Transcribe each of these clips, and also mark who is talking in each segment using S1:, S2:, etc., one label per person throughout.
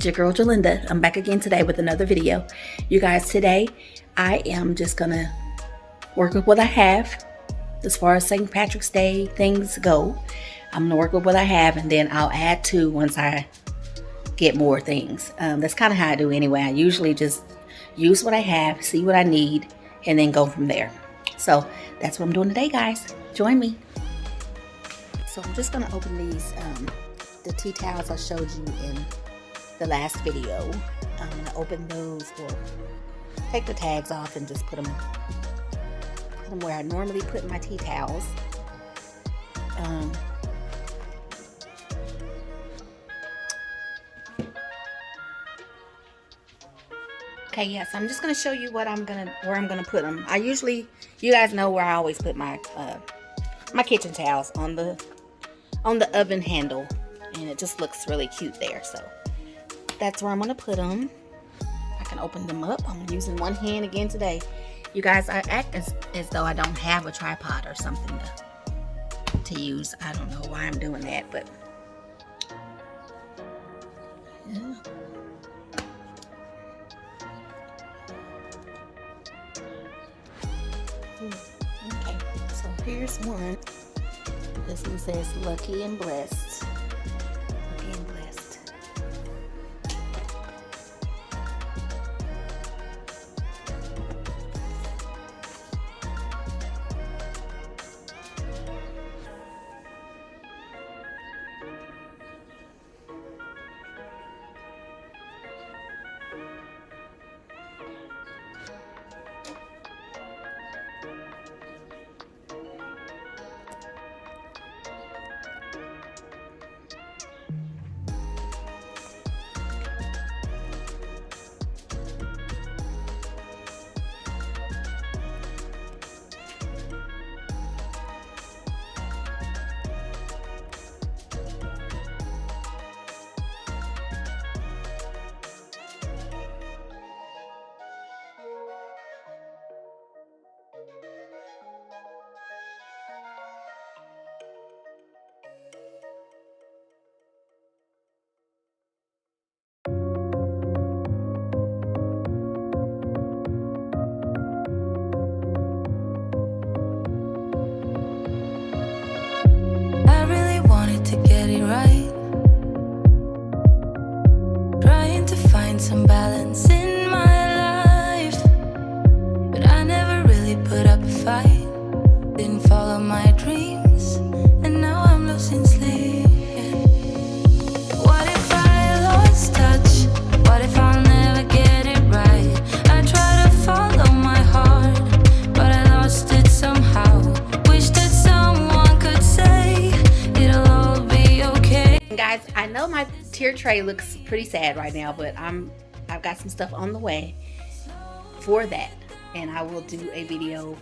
S1: your girl Gerlinda. I'm back again today with another video. You guys, today I am just gonna work with what I have as far as St. Patrick's Day things go. I'm gonna work with what I have, and then I'll add to once I get more things. That's kind of how I do anyway. I usually just use what I have, see what I need, and then go from there. So that's what I'm doing today, guys. Join me. So I'm just gonna open these the tea towels I showed you in the last video. I'm gonna open those, or take the tags off and just put them where I normally put my tea towels. Okay, yes, I'm just gonna show you where I'm gonna put them. You guys know where I always put my my kitchen towels, on the oven handle, and it just looks really cute there. So that's where I'm gonna put them. I can open them up. I'm using one hand again today. You guys, I act as though I don't have a tripod or something to use. I don't know why I'm doing that, but yeah. Okay, so here's one. This one says Lucky and Blessed. Lucky and Blessed.
S2: Some balance in my life, but I never really put up a fight. Didn't follow my dreams, and now I'm losing sleep. What if I lost touch? What if I'll never get it right? I try to follow my heart, but I lost it somehow. Wish that someone could say it'll all be okay.
S1: Guys, I know my tier tray looks pretty sad right now, but I've got some stuff on the way for that, and I will do a video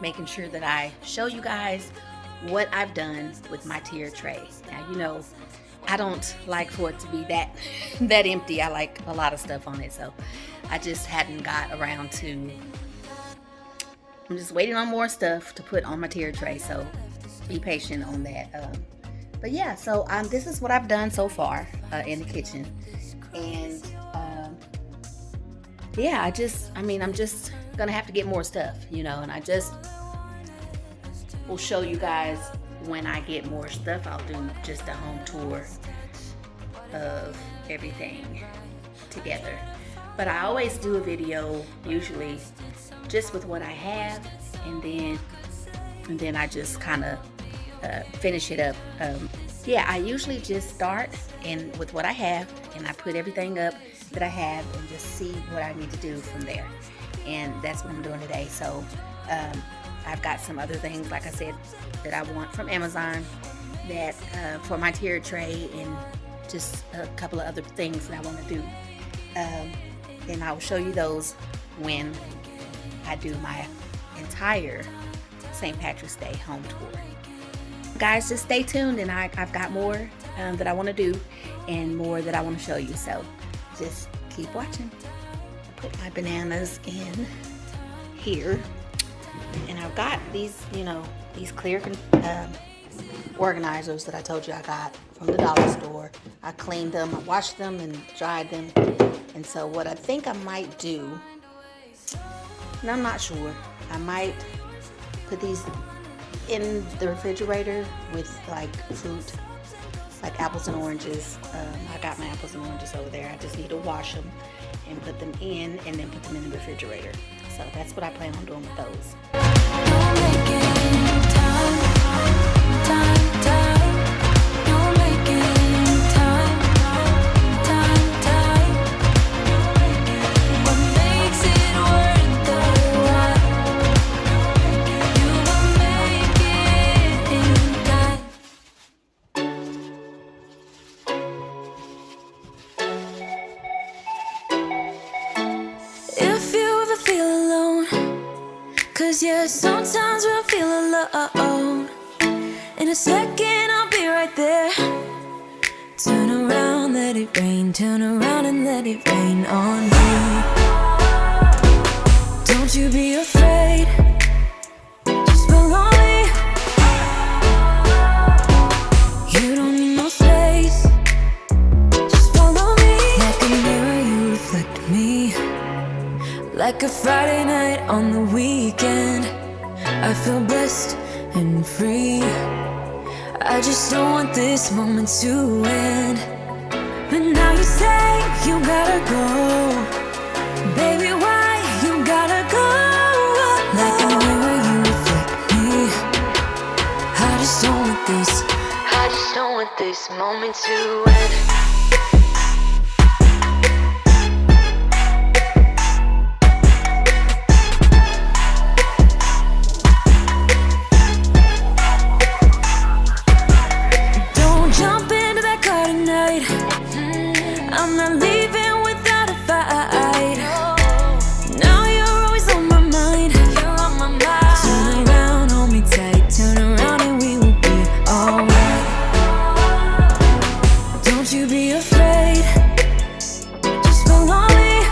S1: making sure that I show you guys what I've done with my tier tray. Now, you know, I don't like for it to be that empty. I like a lot of stuff on it, so I just hadn't got around to. I'm just waiting on more stuff to put on my tier tray, so be patient on that. But yeah, so this is what I've done so far in the kitchen, and yeah, I'm just gonna have to get more stuff, you know, and I just will show you guys when I get more stuff. I'll do just a home tour of everything together, but I always do a video usually just with what I have, and then I just kind of finish it up. Yeah, I usually just start with what I have, and I put everything up that I have and just see what I need to do from there. And that's what I'm doing today. So I've got some other things, like I said, that I want from Amazon that for my tier tray, and just a couple of other things that I want to do. And I'll show you those when I do my entire St. Patrick's Day home tour. Guys, just stay tuned, and I've got more that I want to do, and more that I want to show you. So just keep watching. I put my bananas in here, and I've got these, you know, these clear organizers that I told you I got from the dollar store. I cleaned them, I washed them and dried them. And so what I think I might do, and I'm not sure, I might put these in the refrigerator with like fruit, like apples and oranges. I got my apples and oranges over there. I just need to wash them and put them in, and then put them in the refrigerator. So that's what I plan on doing with those.
S2: Yeah, sometimes we'll feel alone. In a second, I'll be right there. Turn around, let it rain. Turn around and let it rain on me. Don't you be afraid. Just follow me. You don't need no space. Just follow me. Like a mirror, you reflect me. Like a Friday night on the weekend, I feel blessed and free. I just don't want this moment to end. But now you say you gotta go. Baby, why you gotta go? Like a mirror, you reflect me. I just don't want this moment to end. I'm not leaving without a fight. Now you're always on my mind. Turn around, hold me tight. Turn around and we will be alright. Don't you be afraid. Just follow me.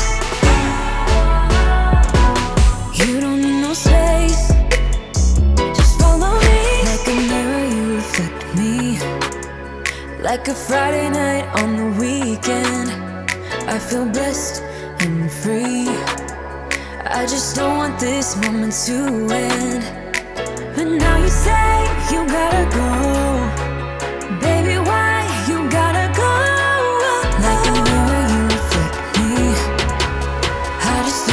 S2: You don't need no space. Just follow me. Like a mirror, you reflect me. Like a Friday night on the weekend, I feel blessed and free. I just don't want this moment to end. But now you say you gotta go. Baby, why you gotta go? Like a mirror, you reflect me. I just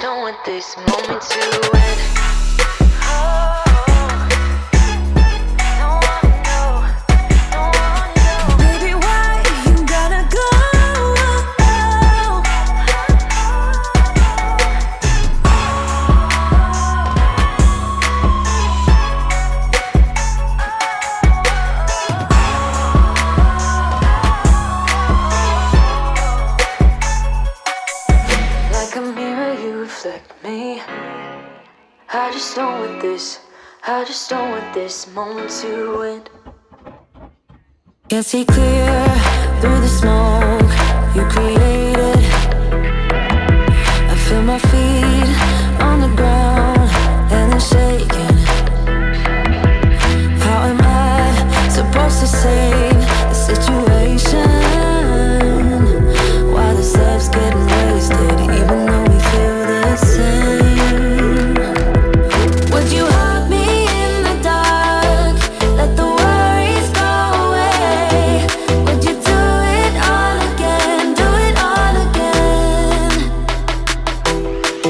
S2: don't want this moment to end. I just don't want this moment to end. Can't see clear through the smoke you created. I feel my feet on the ground and they're shaking. How am I supposed to save the situation? Why the steps getting wasted even though we feel the same? Would you hug me in the dark? Let the worries go away. Would you do it all again? Do it all again?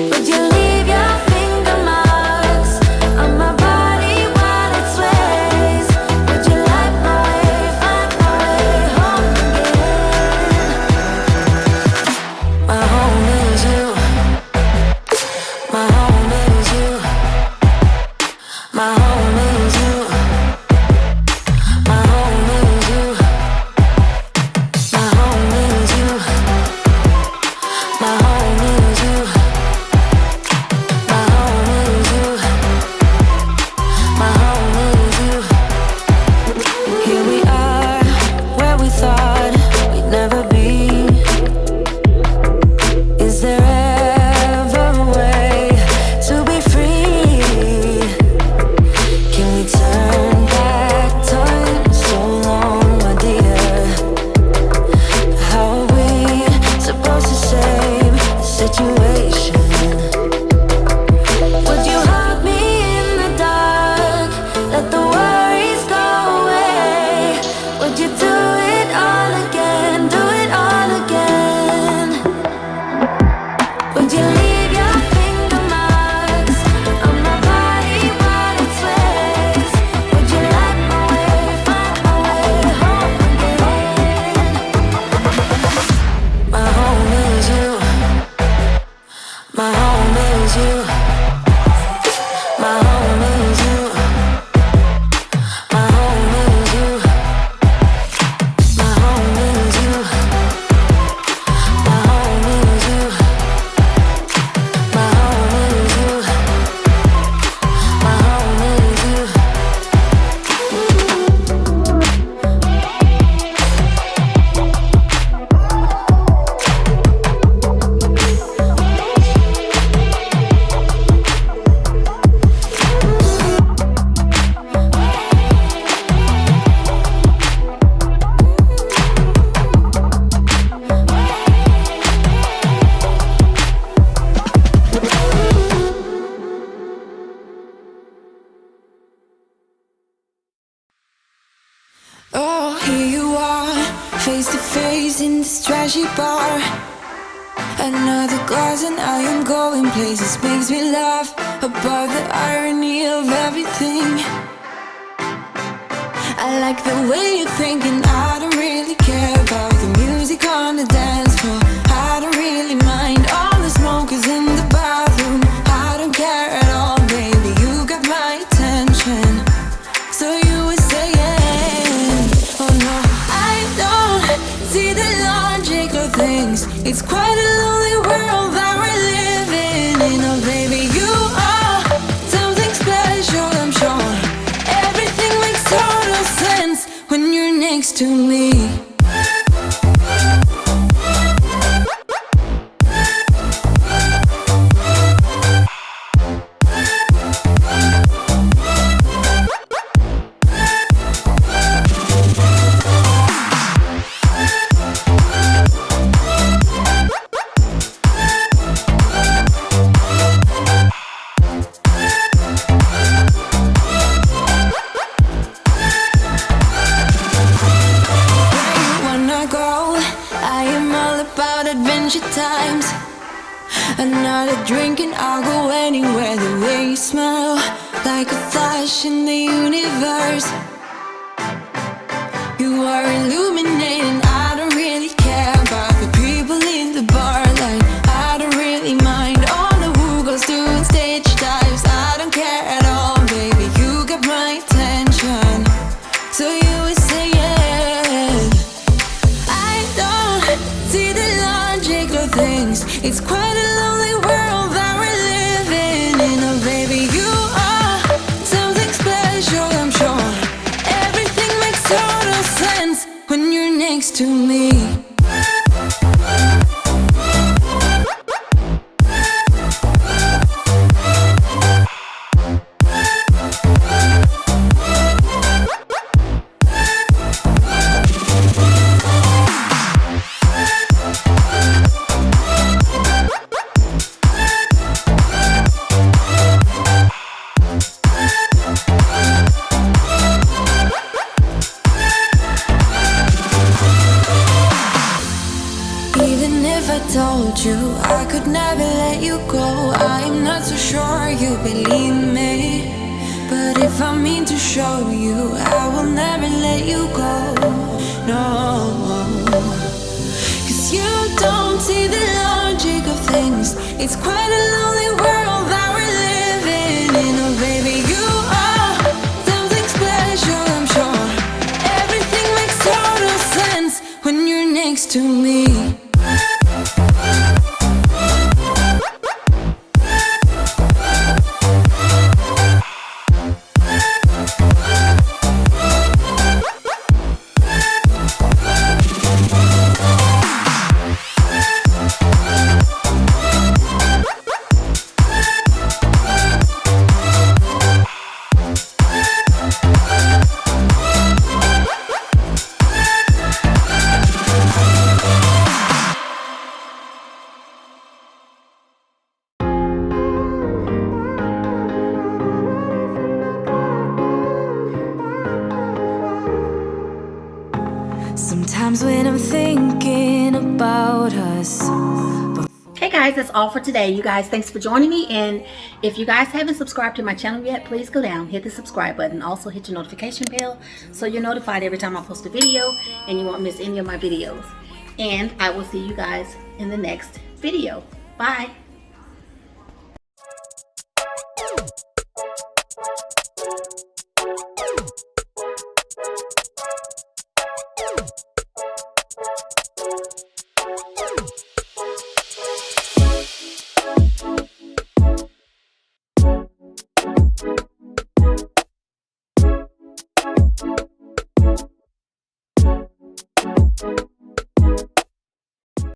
S2: Would you leave your finger marks on my body while it sways? Would you light my way, find my way home again? My home is you. My home is you. My home is you. My home is you. My home is you. My home is you. My home is you. My home is you. Here we are, where we thought we'd never be. Is there ever a way to be free? face to face in this trashy bar. Another glass and I am going places. Makes me laugh about the irony of everything. I like the way you're thinking. I don't really care about the music on the dance floor. I don't really mind all the smokers in the bathroom. I don't care at all, baby, you got my attention. So you were saying, oh no, I don't see the logic of things. It's quite a lonely world that we're living in. Oh baby, you are something special, I'm sure. Everything makes total sense when you're next to me. Times another drink and I'll go anywhere. The way you smell, like a flash in the universe. You are illuminating. I don't really care about the people in the bar line. I don't really mind all the who goes doing stage dives. I don't care at all, baby, you got my attention. So you were saying, I don't see the logic of things. It's quite a lonely world that we're living in. Oh baby, you are something special, I'm sure. Everything makes total sense when you're next to me. Told you I could never let you go. I'm not so sure you believe me, but if I mean to show you, I will never let you go. No, 'cause you don't see the logic of things. It's quite a lonely world that we're living in. Oh baby, you are something special, I'm sure. Everything makes total sense when you're next to me. Sometimes when I'm thinking about us.
S1: Hey guys, that's all for today. You guys, thanks for joining me. And if you guys haven't subscribed to my channel yet, please go down, hit the subscribe button. Also hit your notification bell so you're notified every time I post a video and you won't miss any of my videos. And I will see you guys in the next video. Bye. Thank you.